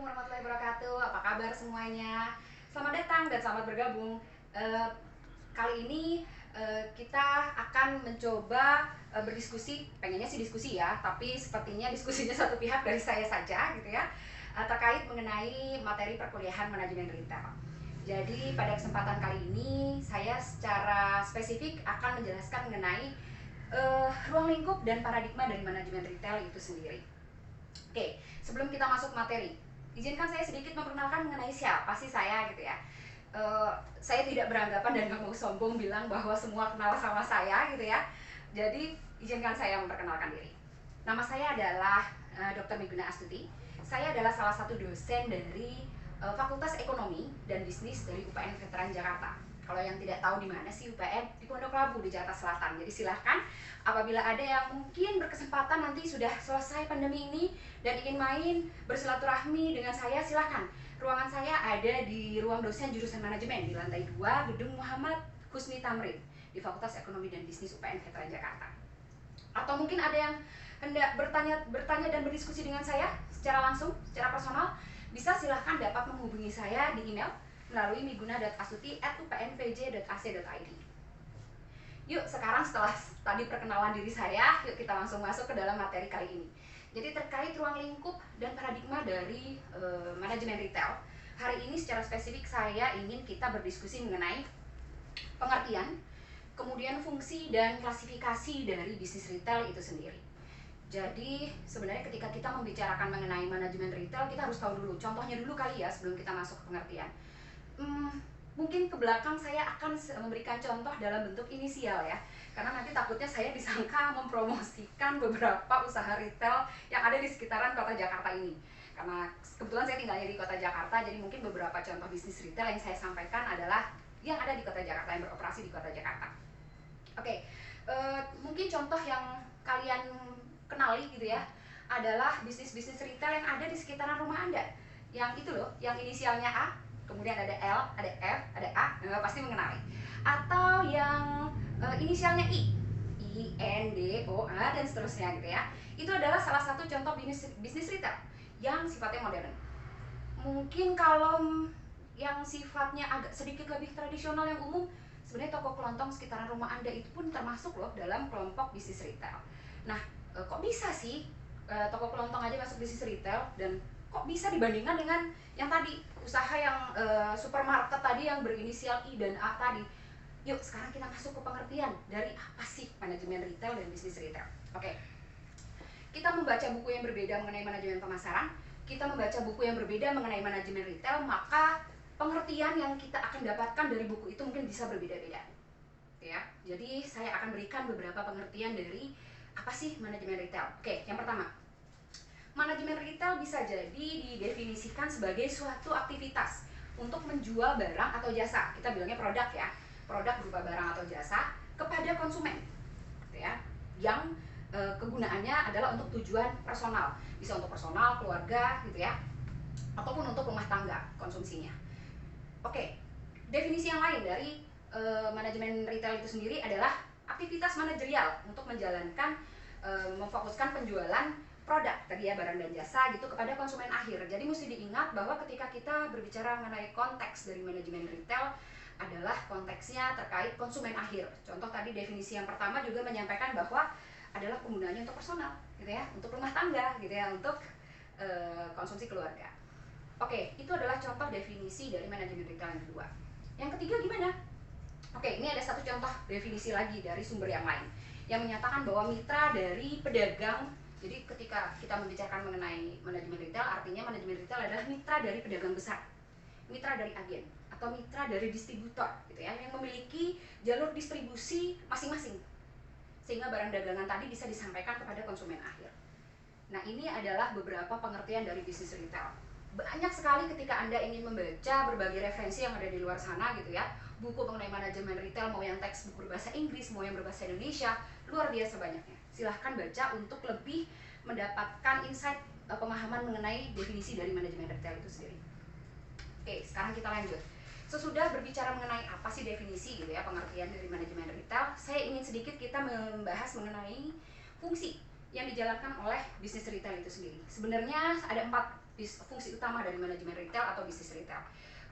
warahmatullahi wabarakatuh. Apa kabar semuanya? Selamat datang dan selamat bergabung. Kali ini kita akan mencoba berdiskusi. Pengennya sih diskusi ya, tapi sepertinya diskusinya satu pihak dari saya saja gitu ya, terkait mengenai materi perkuliahan manajemen retail. Jadi pada kesempatan kali ini saya secara spesifik akan menjelaskan mengenai ruang lingkup dan paradigma dari manajemen retail itu sendiri. Oke, sebelum kita masuk materi, izinkan saya sedikit memperkenalkan mengenai siapa sih saya gitu ya. Saya tidak beranggapan dan nggak mau sombong bilang bahwa semua kenal sama saya gitu ya. Jadi izinkan saya memperkenalkan diri. Nama saya adalah Dr. Miguna Astuti. Saya adalah salah satu dosen dari Fakultas Ekonomi dan Bisnis dari UPN Veteran Jakarta. Kalau yang tidak tahu di mana sih UPN, di Pondok Labu di Jakarta Selatan. Jadi silahkan apabila ada yang mungkin berkesempatan nanti sudah selesai pandemi ini dan ingin main bersilaturahmi dengan saya, silahkan. Ruangan saya ada di ruang dosen jurusan manajemen di lantai 2 Gedung Muhammad Husni Tamrin di Fakultas Ekonomi dan Bisnis UPN Veteran Jakarta. Atau mungkin ada yang hendak bertanya dan berdiskusi dengan saya secara langsung, secara personal, bisa silahkan dapat menghubungi saya di email melalui miguna.astuti@upnvj.ac.id. Yuk, sekarang setelah tadi perkenalan diri saya, yuk kita langsung masuk ke dalam materi kali ini. Jadi terkait ruang lingkup dan paradigma dari manajemen retail, hari ini secara spesifik saya ingin kita berdiskusi mengenai pengertian, kemudian fungsi dan klasifikasi dari bisnis retail itu sendiri. Jadi sebenarnya ketika kita membicarakan mengenai manajemen retail, kita harus tahu dulu, contohnya dulu kali ya sebelum kita masuk ke pengertian. Mungkin ke belakang saya akan memberikan contoh dalam bentuk inisial ya, karena nanti takutnya saya disangka mempromosikan beberapa usaha retail yang ada di sekitaran kota Jakarta ini. Karena kebetulan saya tinggalnya di kota Jakarta, jadi mungkin beberapa contoh bisnis retail yang saya sampaikan adalah yang ada di kota Jakarta, yang beroperasi di kota Jakarta. Oke, mungkin contoh yang kalian kenali gitu ya, adalah bisnis-bisnis retail yang ada di sekitaran rumah Anda. Yang itu loh, yang inisialnya A, kemudian ada L, ada F, ada A, pasti mengenali. Atau yang inisialnya I, N, D, O, A, dan seterusnya gitu ya. Itu adalah salah satu contoh bisnis retail yang sifatnya modern. Mungkin kalau yang sifatnya agak sedikit lebih tradisional yang umum, sebenarnya toko kelontong sekitaran rumah Anda itu pun termasuk loh dalam kelompok bisnis retail. Nah, kok bisa sih toko kelontong aja masuk bisnis retail, dan kok bisa dibandingkan dengan yang tadi usaha yang supermarket tadi yang berinisial I dan A tadi. Yuk sekarang kita masuk ke pengertian dari apa sih manajemen retail dan bisnis retail. Oke, kita membaca buku yang berbeda mengenai manajemen pemasaran, kita membaca buku yang berbeda mengenai manajemen retail, maka pengertian yang kita akan dapatkan dari buku itu mungkin bisa berbeda-beda ya. Jadi saya akan berikan beberapa pengertian dari apa sih manajemen retail. Oke, yang pertama, manajemen retail bisa jadi didefinisikan sebagai suatu aktivitas untuk menjual barang atau jasa. Kita bilangnya produk ya. Produk berupa barang atau jasa kepada konsumen. Gitu ya. Yang kegunaannya adalah untuk tujuan personal. Bisa untuk personal, keluarga gitu ya. Ataupun untuk rumah tangga konsumsinya. Oke, definisi yang lain dari manajemen retail itu sendiri adalah aktivitas manajerial untuk menjalankan, memfokuskan penjualan produk tadi ya, barang dan jasa gitu kepada konsumen akhir. Jadi mesti diingat bahwa ketika kita berbicara mengenai konteks dari manajemen retail adalah konteksnya terkait konsumen akhir. Contoh tadi definisi yang pertama juga menyampaikan bahwa adalah penggunaannya untuk personal gitu ya, untuk rumah tangga gitu ya, untuk konsumsi keluarga. Oke, itu adalah contoh definisi dari manajemen retail yang kedua. Yang ketiga gimana? Oke, ini ada satu contoh definisi lagi dari sumber yang lain yang menyatakan bahwa mitra dari pedagang. Jadi ketika kita membicarakan mengenai manajemen retail, artinya manajemen retail adalah mitra dari pedagang besar, mitra dari agen, atau mitra dari distributor gitu ya, yang memiliki jalur distribusi masing-masing sehingga barang dagangan tadi bisa disampaikan kepada konsumen akhir. Nah, ini adalah beberapa pengertian dari bisnis retail. Banyak sekali ketika Anda ingin membaca berbagai referensi yang ada di luar sana gitu ya, buku mengenai manajemen retail, mau yang teks buku berbahasa Inggris, mau yang berbahasa Indonesia, luar biasa banyaknya. Silahkan baca untuk lebih mendapatkan insight, pemahaman mengenai definisi dari manajemen retail itu sendiri. Oke, sekarang kita lanjut. Sesudah berbicara mengenai apa sih definisi gitu ya, pengertian dari manajemen retail, saya ingin sedikit kita membahas mengenai fungsi yang dijalankan oleh bisnis retail itu sendiri. Sebenarnya ada 4 fungsi utama dari manajemen retail atau bisnis retail.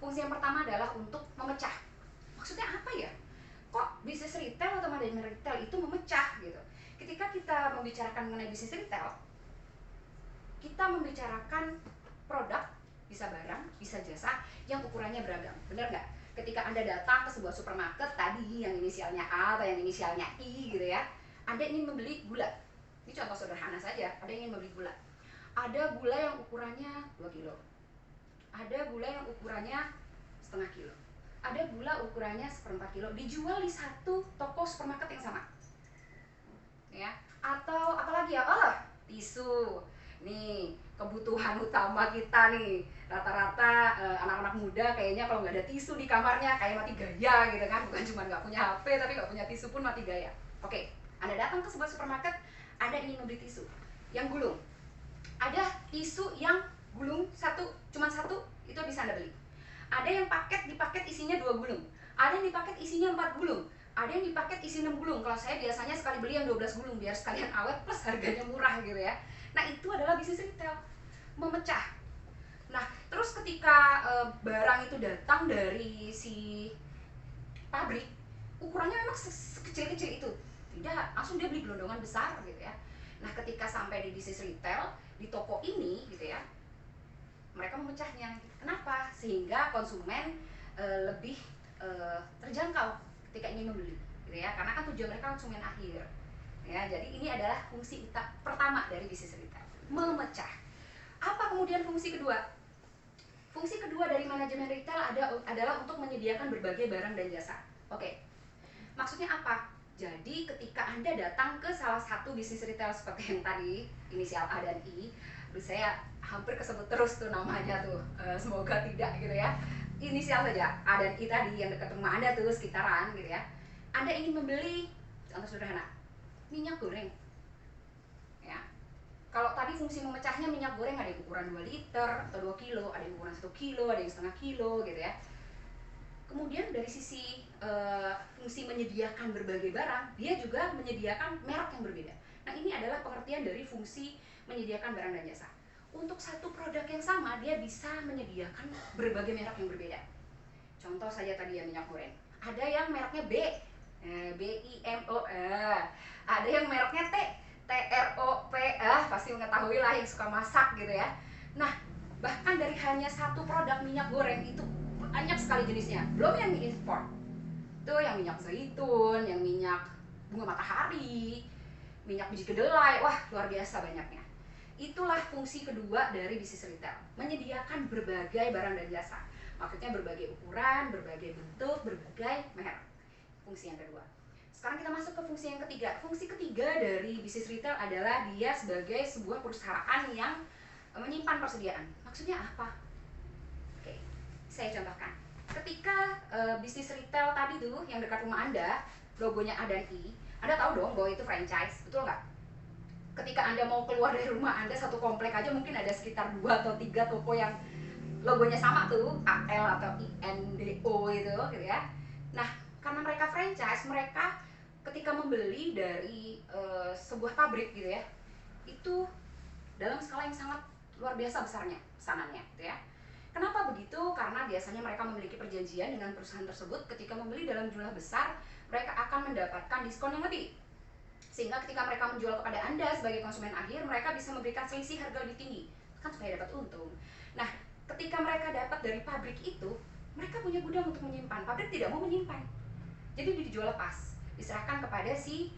Fungsi yang pertama adalah untuk memecah. Maksudnya apa ya? Kok bisnis retail atau manajemen retail itu memecah gitu? Ketika kita membicarakan mengenai bisnis retail, kita membicarakan produk, bisa barang, bisa jasa yang ukurannya beragam. Benar nggak? Ketika Anda datang ke sebuah supermarket tadi yang inisialnya A atau yang inisialnya I gitu ya, Anda ingin membeli gula. Ini contoh sederhana saja, Anda ingin membeli gula. Ada gula yang ukurannya 2 kilo. Ada gula yang ukurannya setengah kilo. Ada gula ukurannya 1/4 kilo, dijual di satu toko supermarket yang sama. Ya, atau apalagi ya? Tisu. Nih, kebutuhan utama kita nih. Rata-rata anak-anak muda kayaknya kalau nggak ada tisu di kamarnya kayak mati gaya gitu kan. Bukan cuma nggak punya HP, tapi nggak punya tisu pun mati gaya. Oke, Anda datang ke sebuah supermarket, Anda ingin membeli tisu yang gulung. Ada tisu yang gulung cuma satu, itu bisa Anda beli. Ada yang dipaket isinya 2 gulung. Ada yang dipaket isinya 4 gulung. Ada yang dipaket isi 6 gulung. Kalau saya biasanya sekali beli yang 12 gulung biar sekalian awet plus harganya murah gitu ya. Nah, itu adalah bisnis retail, memecah. Nah, terus ketika barang itu datang dari si pabrik, ukurannya memang sekecil-kecil itu. Tidak, langsung dia beli gelondongan besar gitu ya. Nah, ketika sampai di bisnis retail, di toko ini gitu ya, mereka memecahnya. Kenapa? Sehingga konsumen lebih terjangkau ketika ingin membeli gitu ya. Karena kan tujuan mereka konsumen akhir. Ya, jadi ini adalah fungsi pertama dari bisnis retail, memecah. Apa kemudian fungsi kedua? Fungsi kedua dari manajemen retail adalah untuk menyediakan berbagai barang dan jasa. Oke, maksudnya apa? Jadi ketika Anda datang ke salah satu bisnis retail seperti yang tadi, inisial A dan I, saya hampir kesebut terus tuh namanya tuh, semoga tidak gitu ya. Inisial saja, A dan I tadi yang dekat rumah Anda tuh, sekitaran gitu ya. Anda ingin membeli, contoh sederhana, minyak goreng. Ya. Kalau tadi fungsi memecahnya minyak goreng ada yang ukuran 2 liter atau 2 kilo, ada yang ukuran 1 kilo, ada yang setengah kilo gitu ya. Kemudian dari sisi fungsi menyediakan berbagai barang, dia juga menyediakan merek yang berbeda. Nah, ini adalah pengertian dari fungsi menyediakan barang dan jasa. Untuk satu produk yang sama, dia bisa menyediakan berbagai merek yang berbeda. Contoh saja tadi ya, minyak goreng. Ada yang mereknya B, BIMO, ada yang mereknya TROP, pasti mengetahui lah yang suka masak gitu ya. Nah, bahkan dari hanya satu produk minyak goreng itu banyak sekali jenisnya. Belum yang impor, tuh yang minyak zaitun, yang minyak bunga matahari, minyak biji kedelai, wah luar biasa banyaknya. Itulah fungsi kedua dari bisnis retail, menyediakan berbagai barang dan jasa. Maksudnya berbagai ukuran, berbagai bentuk, berbagai merek. Fungsi yang kedua. Sekarang kita masuk ke fungsi yang ketiga. Fungsi ketiga dari bisnis retail adalah dia sebagai sebuah perusahaan yang menyimpan persediaan. Maksudnya apa? Oke, saya contohkan. Ketika bisnis retail tadi tuh yang dekat rumah Anda, logonya A dan I, Anda tahu dong bahwa itu franchise, betul nggak? Ketika Anda mau keluar dari rumah Anda, satu komplek aja mungkin ada sekitar 2 atau 3 toko yang logonya sama tuh, AL atau INDO gitu ya. Nah, karena mereka franchise, mereka ketika membeli dari sebuah pabrik gitu ya, itu dalam skala yang sangat luar biasa besarnya pesanannya gitu ya. Kenapa begitu? Karena biasanya mereka memiliki perjanjian dengan perusahaan tersebut, ketika membeli dalam jumlah besar, mereka akan mendapatkan diskon yang lebih. Sehingga ketika mereka menjual kepada Anda sebagai konsumen akhir, mereka bisa memberikan selisih harga lebih tinggi, kan supaya dapat untung. Nah, ketika mereka dapat dari pabrik itu, mereka punya gudang untuk menyimpan. Pabrik tidak mau menyimpan, jadi dijual lepas, diserahkan kepada si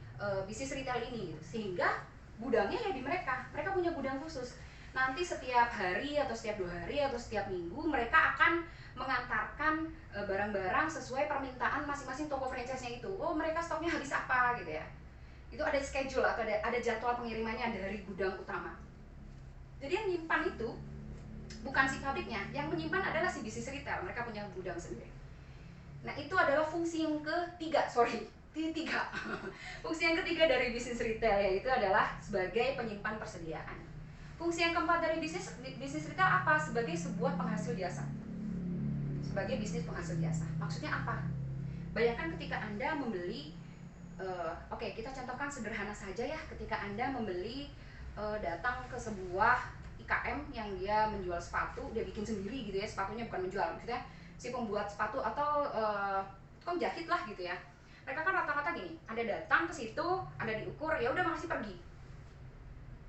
bisnis retail ini gitu. Sehingga gudangnya ya di mereka punya gudang khusus. Nanti setiap hari atau setiap 2 hari atau setiap minggu mereka akan mengantarkan barang-barang sesuai permintaan masing-masing toko franchise-nya itu. Oh, mereka stoknya habis apa gitu ya. Itu ada schedule atau ada jadwal pengirimannya dari gudang utama. Jadi yang menyimpan itu bukan si pabriknya, yang menyimpan adalah si bisnis retail. Mereka punya gudang sendiri. Nah, itu adalah fungsi yang ketiga, fungsi yang ketiga dari bisnis retail, yaitu adalah sebagai penyimpan persediaan. Fungsi yang keempat dari bisnis retail apa? Sebagai sebuah penghasil jasa. Sebagai bisnis penghasil jasa. Maksudnya apa? Bayangkan ketika Anda membeli, kita contohkan sederhana saja ya, ketika Anda membeli datang ke sebuah UMKM yang dia menjual sepatu, dia bikin sendiri gitu ya, sepatunya bukan menjual, maksudnya si pembuat sepatu atau tukang jahit lah gitu ya. Mereka kan rata-rata gini, Anda datang ke situ, Anda diukur, ya udah makasih pergi.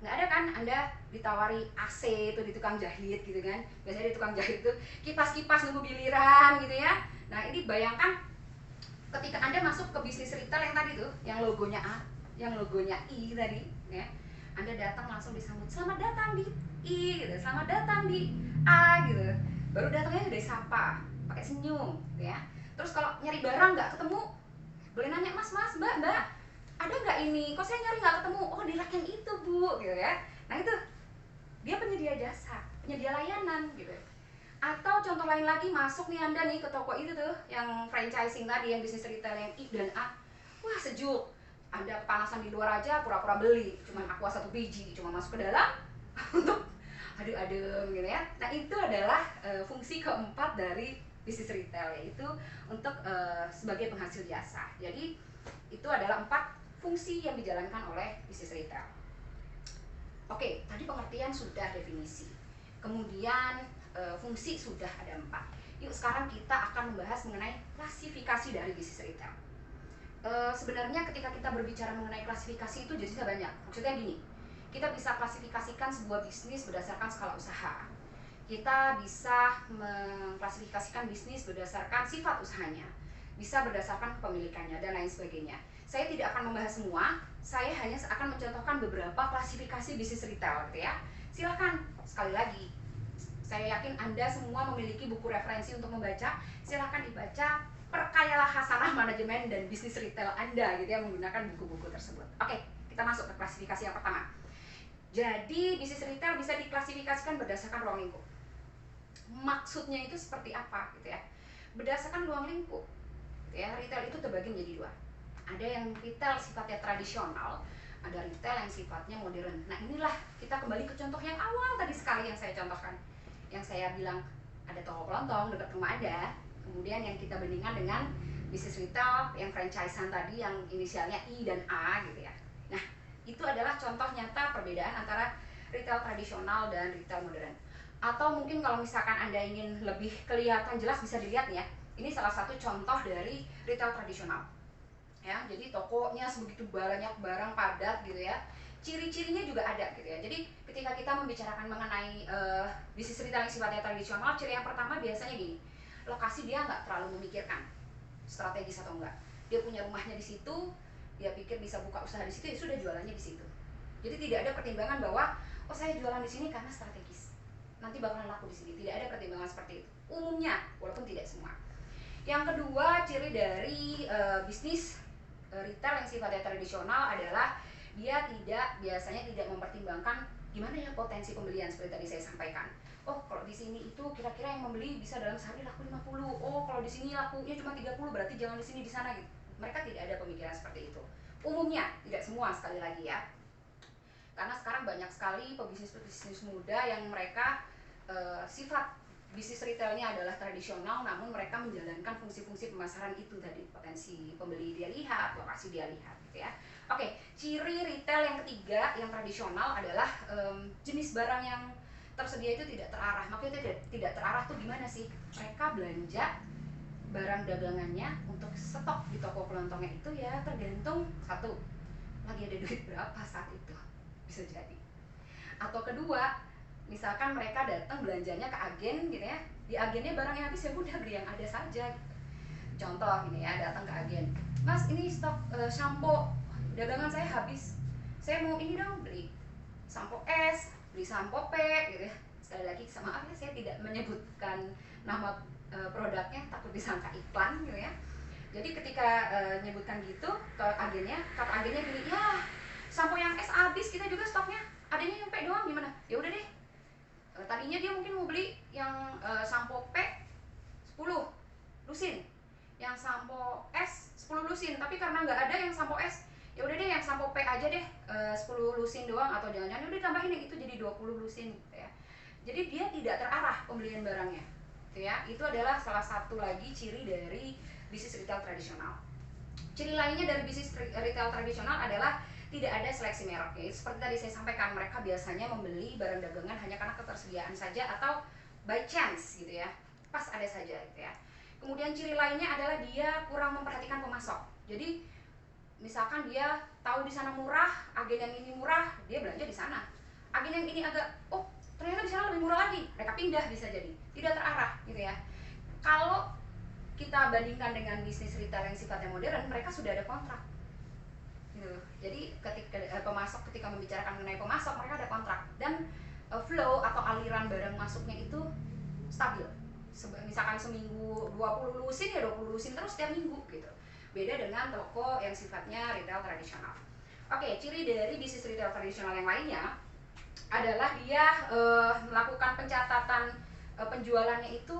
Nggak ada kan Anda ditawari AC itu di tukang jahit gitu kan. Biasanya di tukang jahit itu kipas-kipas nunggu giliran gitu ya. Nah ini bayangkan ketika Anda masuk ke bisnis retail yang tadi tuh, yang logonya A, yang logonya I tadi ya, Anda datang langsung disambut, selamat datang di I gitu, selamat datang di A gitu. Baru datangnya udah disapa, pakai senyum gitu ya. Terus kalau nyari barang nggak ketemu, boleh nanya, mas, mbak, ada nggak ini? Kok saya nyari nggak ketemu? Oh di rak yang itu bu, gitu ya. Nah itu dia penyedia jasa, penyedia layanan gitu. Atau contoh lain lagi, masuk nih Anda nih ke toko itu tuh, yang franchising tadi, yang bisnis retail yang I dan A. Wah sejuk, Anda kepanasan di luar aja pura-pura beli, cuman aqua 1 biji, cuma masuk ke dalam untuk adem gitu ya. Nah itu adalah fungsi keempat dari bisnis retail, yaitu untuk sebagai penghasil jasa. Jadi itu adalah 4 fungsi yang dijalankan oleh bisnis retail. Oke, tadi pengertian sudah, definisi. Kemudian fungsi sudah ada 4. Yuk sekarang kita akan membahas mengenai klasifikasi dari bisnis retail. Sebenarnya ketika kita berbicara mengenai klasifikasi itu jenisnya banyak. Maksudnya gini, kita bisa klasifikasikan sebuah bisnis berdasarkan skala usaha. Kita bisa mengklasifikasikan bisnis berdasarkan sifat usahanya, bisa berdasarkan kepemilikannya dan lain sebagainya. Saya tidak akan membahas semua, saya hanya akan mencontohkan beberapa klasifikasi bisnis retail gitu ya. Silakan, sekali lagi, saya yakin Anda semua memiliki buku referensi untuk membaca. Silakan dibaca, perkayalah hasanah manajemen dan bisnis retail Anda gitu ya, menggunakan buku-buku tersebut. Oke, kita masuk ke klasifikasi yang pertama. Jadi bisnis retail bisa diklasifikasikan berdasarkan ruang lingkup. Maksudnya itu seperti apa gitu ya? Berdasarkan ruang lingkup gitu ya, retail itu terbagi menjadi 2. Ada yang retail sifatnya tradisional, ada retail yang sifatnya modern. Nah inilah kita kembali ke contoh yang awal tadi sekali yang saya contohkan, yang saya bilang ada toko kelontong dekat rumah Anda, kemudian yang kita bandingkan dengan bisnis retail yang franchisean tadi yang inisialnya I dan A gitu ya. Nah itu adalah contoh nyata perbedaan antara retail tradisional dan retail modern. Atau mungkin kalau misalkan Anda ingin lebih kelihatan jelas, bisa dilihat nih ya, ini salah satu contoh dari retail tradisional ya. Jadi tokonya sebegitu banyak, barang padat gitu ya, ciri-cirinya juga ada gitu ya. Jadi ketika kita membicarakan mengenai bisnis retail yang sifatnya tradisional, ciri yang pertama biasanya gini, lokasi dia nggak terlalu memikirkan strategis atau enggak. Dia punya rumahnya di situ, dia pikir bisa buka usaha di situ, ya sudah jualannya di situ. Jadi tidak ada pertimbangan bahwa oh saya jualan di sini karena strategis, nanti bakalan laku di sini. Tidak ada pertimbangan seperti itu umumnya, walaupun tidak semua. Yang kedua, ciri dari bisnis retail yang sifatnya tradisional adalah dia biasanya tidak mempertimbangkan gimana ya potensi pembelian, seperti tadi saya sampaikan. Oh kalau di sini itu kira-kira yang membeli bisa dalam sehari laku 50. Oh kalau di sini lakunya cuma 30, berarti jangan di sini, di sana gitu. Mereka tidak ada pemikiran seperti itu. Umumnya, tidak semua, sekali lagi ya. Karena sekarang banyak sekali pebisnis-pebisnis muda yang mereka sifat bisnis retailnya adalah tradisional, namun mereka menjalankan fungsi-fungsi pemasaran itu tadi. Potensi pembeli dia lihat, lokasi dia lihat gitu ya. Oke, ciri retail yang ketiga yang tradisional adalah jenis barang yang tersedia itu tidak terarah. Maksudnya tidak terarah tuh gimana sih? Mereka belanja barang dagangannya untuk stok di toko kelontongnya itu ya tergantung, satu, lagi ada duit berapa saat itu, bisa jadi. Atau kedua, misalkan mereka datang belanjanya ke agen gitu ya, di agennya barang yang habis ya udah beli yang ada saja gitu. Contoh ini ya, datang ke agen, mas ini stok sampo dagangan saya habis, saya mau ini dong, beli sampo S, beli sampo P gitu ya. Sekali lagi maaf ya, saya tidak menyebutkan nama produknya, takut disangka iklan gitu ya. Jadi ketika nyebutkan gitu ke agennya, kata agennya gini, ya sampo yang S habis, kita juga stoknya adanya yang P doang, gimana? Ya udah deh. Tadinya dia mungkin mau beli yang sampo P 10 lusin, yang sampo S 10 lusin, tapi karena nggak ada yang sampo S, ya udah deh yang sampo P aja deh 10 lusin doang, atau jangan-jangan udah tambahin yang itu jadi 20 lusin gitu ya. Jadi dia tidak terarah pembelian barangnya gitu ya. Itu adalah salah satu lagi ciri dari bisnis retail tradisional. Ciri lainnya dari bisnis retail tradisional adalah tidak ada seleksi mereknya. Seperti tadi saya sampaikan, mereka biasanya membeli barang dagangan hanya karena ketersediaan saja atau by chance gitu ya, pas ada saja gitu ya. Kemudian ciri lainnya adalah dia kurang memperhatikan pemasok. Jadi misalkan dia tahu di sana murah, agen yang ini murah, dia belanja di sana. Agen yang ini agak, oh ternyata di sana lebih murah lagi, mereka pindah, bisa jadi tidak terarah gitu ya. Kalau kita bandingkan dengan bisnis retail yang sifatnya modern, mereka sudah ada kontrak gitu. Jadi ketika pemasok, ketika membicarakan mengenai pemasok, mereka ada kontrak dan flow atau aliran barang masuknya itu stabil. Misalkan seminggu 20 lusin ya 20 lusin terus setiap minggu gitu. Beda dengan toko yang sifatnya retail tradisional. Oke, ciri dari bisnis retail tradisional yang lainnya adalah dia melakukan pencatatan penjualannya itu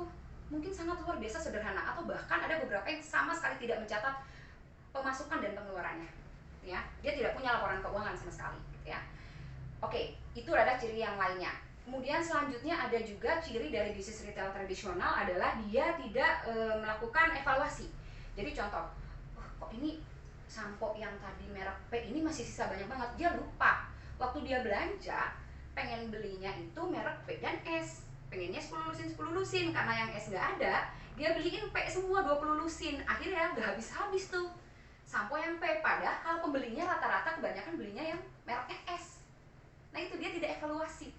mungkin sangat luar biasa sederhana, atau bahkan ada beberapa yang sama sekali tidak mencatat pemasukan dan pengeluarannya ya. Dia tidak punya laporan keuangan sama sekali gitu ya. Oke, itu adalah ciri yang lainnya. Kemudian selanjutnya ada juga ciri dari bisnis retail tradisional adalah dia tidak melakukan evaluasi. Jadi contoh, kok ini sampo yang tadi merek P ini masih sisa banyak banget. Dia lupa waktu dia belanja pengen belinya itu merek P dan S, pengennya 10 lusin karena yang S nggak ada, dia beliin P semua 20 lusin, akhirnya nggak habis-habis tuh sampo yang P, padahal pembelinya rata-rata kebanyakan belinya yang mereknya S. Nah itu dia tidak evaluasi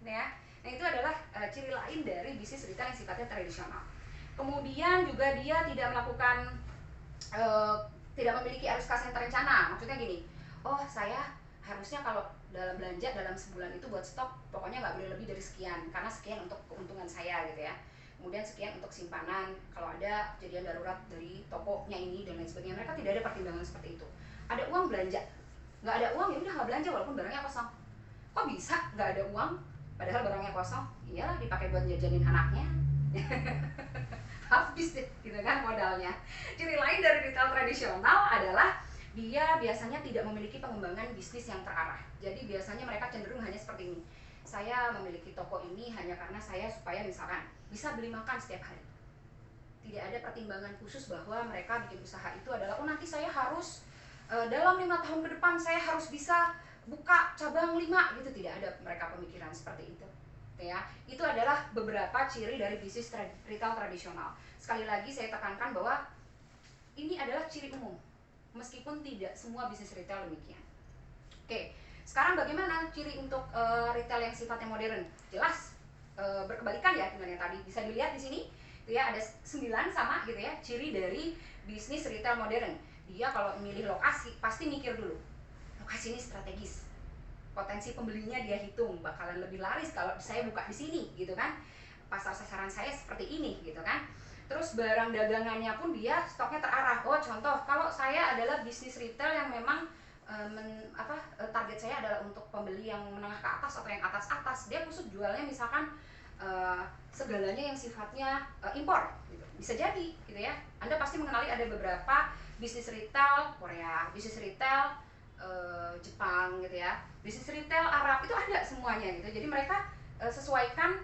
ya. Nah itu adalah ciri lain dari bisnis retail yang sifatnya tradisional. Kemudian juga dia tidak melakukan tidak memiliki arus kas yang terencana. Maksudnya gini, oh saya harusnya kalau dalam belanja dalam sebulan itu buat stok pokoknya nggak boleh lebih dari sekian, karena sekian untuk keuntungan saya gitu ya. Kemudian sekian untuk simpanan kalau ada kejadian darurat dari tokonya ini dan lain sebagainya. Mereka tidak ada pertimbangan seperti itu. Ada uang belanja, nggak ada uang ya udah nggak belanja walaupun barangnya kosong. Kok bisa nggak ada uang padahal barangnya kosong? Iyalah dipakai buat jajanin anaknya. Habis deh gitu kan modalnya. Ciri lain dari retail tradisional adalah dia biasanya tidak memiliki pengembangan bisnis yang terarah. Jadi biasanya mereka cenderung hanya seperti ini. Saya memiliki toko ini hanya karena saya supaya misalkan bisa beli makan setiap hari. Tidak ada pertimbangan khusus bahwa mereka bikin usaha itu adalah oh nanti saya harus dalam 5 tahun ke depan saya harus bisa buka cabang 5 gitu. Tidak ada mereka pemikiran seperti itu. Ya, itu adalah beberapa ciri dari bisnis retail tradisional. Sekali lagi saya tekankan bahwa ini adalah ciri umum, meskipun tidak semua bisnis retail demikian. Oke, sekarang bagaimana ciri untuk retail yang sifatnya modern? Jelas berkebalikan ya dengan yang tadi. Bisa dilihat di sini, itu ya ada 9 sama gitu ya, ciri dari bisnis retail modern. Dia kalau memilih lokasi pasti mikir dulu, lokasi ini strategis. Potensi pembelinya dia hitung bakalan lebih laris kalau saya buka di sini gitu kan. Pasar sasaran saya seperti ini gitu kan. Terus barang dagangannya pun dia stoknya terarah. Oh contoh, kalau saya adalah bisnis retail yang memang target saya adalah untuk pembeli yang menengah ke atas atau yang atas-atas, dia khusus jualnya misalkan segalanya yang sifatnya impor gitu. Bisa jadi gitu ya. Anda pasti mengenali ada beberapa bisnis retail Korea, bisnis retail Jepang gitu ya, bisnis retail Arab, itu ada semuanya gitu. Jadi mereka sesuaikan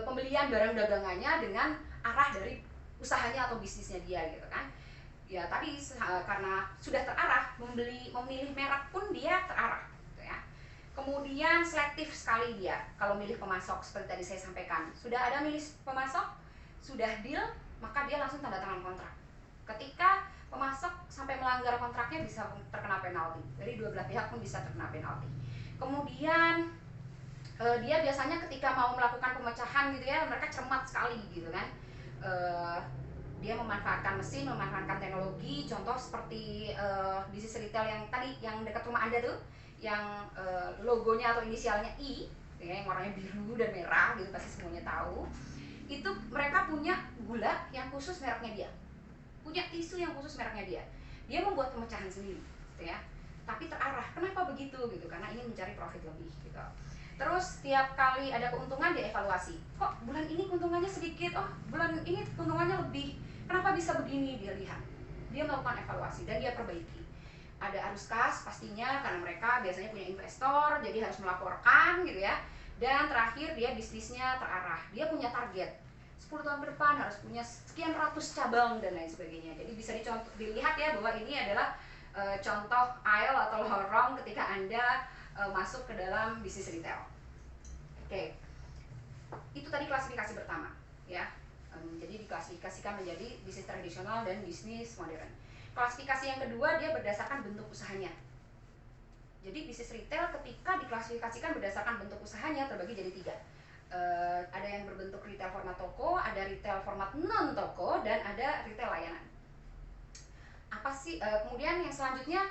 pembelian barang dagangannya dengan arah dari usahanya atau bisnisnya dia gitu kan. Ya tadi karena sudah terarah, memilih merek pun dia terarah gitu ya. Kemudian selektif sekali dia kalau milih pemasok, seperti tadi saya sampaikan. Sudah ada milih pemasok, sudah deal, maka dia langsung tanda tangan kontrak. Ketika pemasok sampai melanggar kontraknya bisa terkena penalti. Dari dua belah pihak pun bisa terkena penalti. Kemudian dia biasanya ketika mau melakukan pemecahan gitu ya, mereka cermat sekali gitu kan. Dia memanfaatkan mesin, memanfaatkan teknologi. Contoh seperti bisnis retail yang tadi yang dekat rumah Anda tuh, yang logonya atau inisialnya I, ya, yang warnanya biru dan merah gitu, pasti semuanya tahu. Itu mereka punya gula yang khusus mereknya dia, punya tisu yang khusus mereknya dia. Dia membuat pemecahan sendiri, gitu ya. Tapi terarah. Kenapa begitu gitu? Karena ingin mencari profit lebih, gitu. Terus setiap kali ada keuntungan dia evaluasi. Kok bulan ini keuntungannya sedikit? Oh, bulan ini keuntungannya lebih. Kenapa bisa begini? Dia lihat. Dia melakukan evaluasi dan dia perbaiki. Ada arus kas pastinya karena mereka biasanya punya investor, jadi harus melaporkan gitu ya. Dan terakhir dia bisnisnya terarah. Dia punya target. 10 tahun ke depan harus punya sekian ratus cabang dan lain sebagainya. Jadi bisa dilihat ya bahwa ini adalah contoh aisle atau lorong ketika Anda masuk ke dalam bisnis retail. Oke, itu tadi klasifikasi pertama ya. Jadi diklasifikasikan menjadi bisnis tradisional dan bisnis modern. Klasifikasi yang kedua, dia berdasarkan bentuk usahanya. Jadi bisnis retail ketika diklasifikasikan berdasarkan bentuk usahanya terbagi jadi 3. Ada yang berbentuk retail format toko, ada retail format non toko, dan ada retail layanan. Apa sih kemudian yang selanjutnya,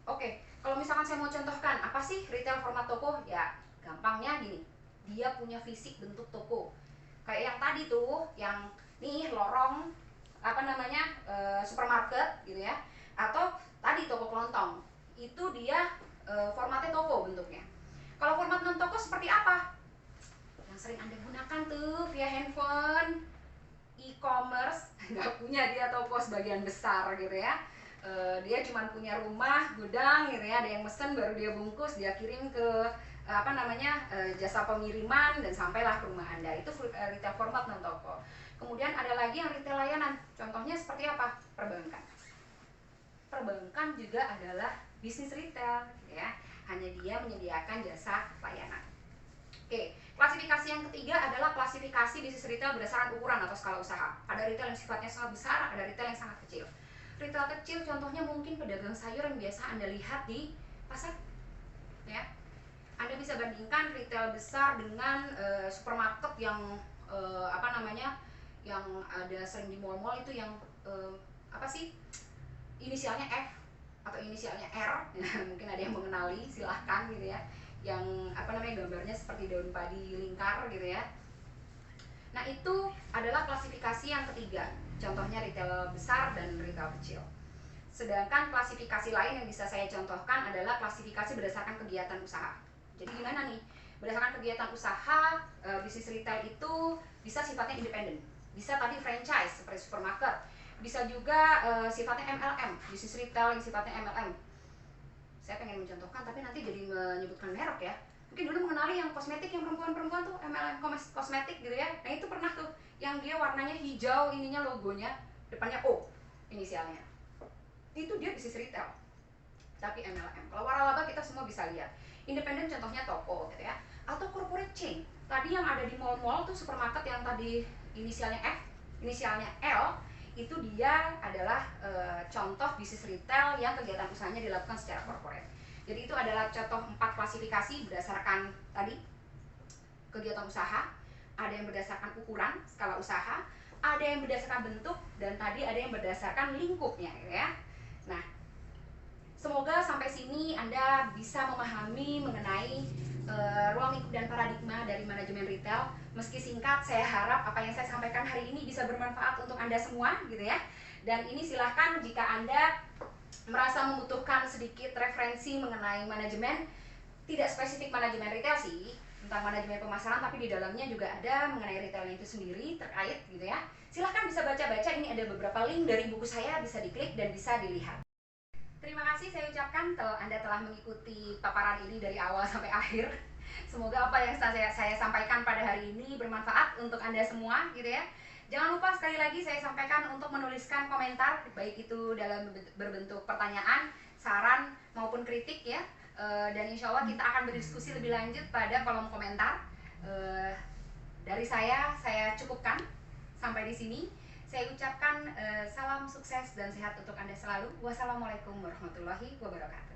oke, kalau misalkan saya mau contohkan apa sih retail format toko, ya gampangnya gini, dia punya fisik bentuk toko kayak yang tadi tuh, yang nih lorong apa namanya, supermarket gitu ya, atau tadi toko kelontong, itu dia formatnya toko bentuknya. Kalau format non toko seperti apa? Yang sering Anda gunakan tuh via handphone, e-commerce. Nggak punya dia toko sebagian besar gitu ya. Dia cuma punya rumah, gudang gitu ya, ada yang mesen baru dia bungkus, dia kirim ke jasa pengiriman dan sampailah ke rumah Anda. Itu retail format non toko. Kemudian ada lagi yang retail layanan. Contohnya seperti apa? Perbankan. Perbankan juga adalah bisnis retail gitu ya. Hanya dia menyediakan jasa layanan. Oke, klasifikasi yang ketiga adalah klasifikasi bisnis retail berdasarkan ukuran atau skala usaha. Ada retail yang sifatnya sangat besar, ada retail yang sangat kecil. Retail kecil contohnya mungkin pedagang sayur yang biasa Anda lihat di pasar ya. Anda bisa bandingkan retail besar dengan supermarket yang yang ada sering di mall-mall itu yang inisialnya F atau inisialnya R. Mungkin ada yang mengenali, silahkan gitu ya, yang gambarnya seperti daun padi lingkar gitu ya. Nah, itu adalah klasifikasi yang ketiga, contohnya retail besar dan retail kecil. Sedangkan klasifikasi lain yang bisa saya contohkan adalah klasifikasi berdasarkan kegiatan usaha. Jadi gimana nih? Berdasarkan kegiatan usaha, bisnis retail itu bisa sifatnya independen. Bisa tadi franchise seperti supermarket. Bisa juga sifatnya MLM, bisnis retail yang sifatnya MLM. Saya pengen mencontohkan tapi nanti jadi menyebutkan merek ya. Mungkin dulu mengenali yang kosmetik, yang perempuan-perempuan tuh MLM kosmetik gitu ya. Nah, itu pernah tuh yang dia warnanya hijau, ininya logonya, depannya O inisialnya. Itu dia bisnis retail tapi MLM. Kalau waralaba kita semua bisa lihat. Independen contohnya toko gitu ya, atau corporate chain. Tadi yang ada di mall-mall tuh supermarket yang tadi inisialnya F, inisialnya L, itu dia adalah contoh bisnis retail yang kegiatan usahanya dilakukan secara corporate. Jadi itu adalah contoh 4 klasifikasi berdasarkan tadi kegiatan usaha, ada yang berdasarkan ukuran, skala usaha, ada yang berdasarkan bentuk, dan tadi ada yang berdasarkan lingkupnya gitu ya. Nah, semoga sampai sini Anda bisa memahami mengenai ruang lingkup dan paradigma dari manajemen retail. Meski singkat, saya harap apa yang saya sampaikan hari ini bisa bermanfaat untuk Anda semua gitu ya. Dan ini silahkan jika Anda merasa membutuhkan sedikit referensi mengenai manajemen, tidak spesifik manajemen retail sih, tentang manajemen pemasaran, tapi di dalamnya juga ada mengenai retail itu sendiri terkait gitu ya. Silahkan bisa baca-baca, ini ada beberapa link dari buku saya, bisa diklik dan bisa dilihat. Terima kasih saya ucapkan kalau Anda telah mengikuti paparan ini dari awal sampai akhir. Semoga apa yang saya sampaikan pada hari ini bermanfaat untuk Anda semua gitu ya. Jangan lupa sekali lagi saya sampaikan untuk menuliskan komentar, baik itu dalam berbentuk pertanyaan, saran maupun kritik ya. Dan insya Allah kita akan berdiskusi lebih lanjut pada kolom komentar. Dari saya cukupkan sampai di sini. Saya ucapkan salam sukses dan sehat untuk Anda selalu. Wassalamualaikum warahmatullahi wabarakatuh.